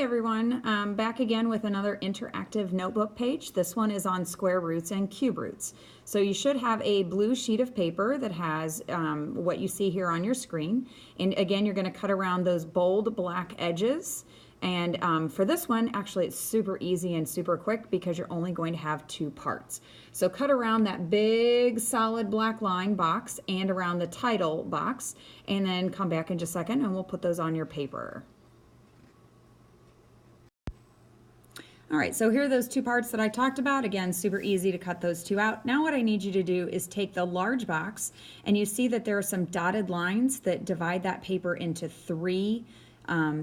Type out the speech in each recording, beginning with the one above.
Hi everyone, back again with another interactive notebook page. This one is on square roots and cube roots. So you should have a blue sheet of paper that has what you see here on your screen. And again, you're going to cut around those bold black edges. And for this one, actually it's super easy and super quick because you're only going to have two parts. So cut around that big solid black line box and around the title box, and then come back in just a second and we'll put those on your paper. All right, so here are those two parts that I talked about. Again, super easy to cut those two out. Now what I need you to do is take the large box, and you see that there are some dotted lines that divide that paper into three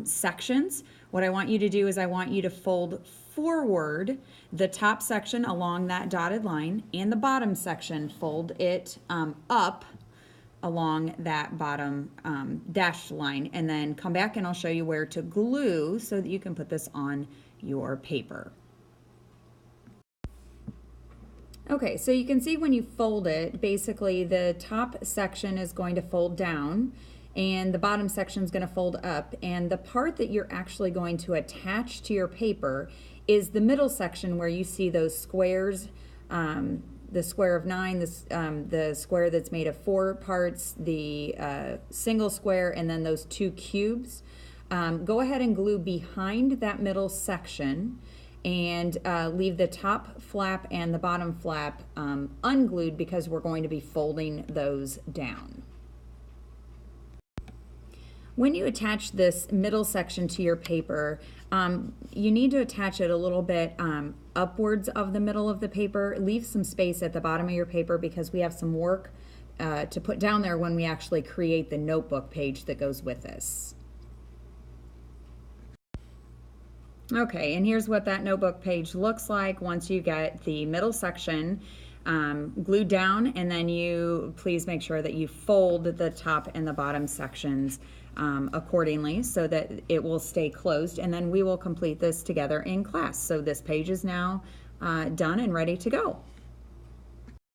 sections. What I want you to do is I want you to fold forward the top section along that dotted line, and the bottom section, fold it up along that bottom dashed line, and then come back and I'll show you where to glue so that you can put this on your paper. Okay, so you can see when you fold it, basically the top section is going to fold down and the bottom section is going to fold up, and the part that you're actually going to attach to your paper is the middle section where you see those squares, the square of 9, the square that's made of 4 parts, the single square, and then those 2 cubes. Go ahead and glue behind that middle section and leave the top flap and the bottom flap unglued because we're going to be folding those down. When you attach this middle section to your paper, you need to attach it a little bit upwards of the middle of the paper. Leave some space at the bottom of your paper because we have some work to put down there when we actually create the notebook page that goes with this. Okay, and here's what that notebook page looks like once you get the middle section glued down, and then you please make sure that you fold the top and the bottom sections accordingly so that it will stay closed, and then we will complete this together in class. So this page is now done and ready to go.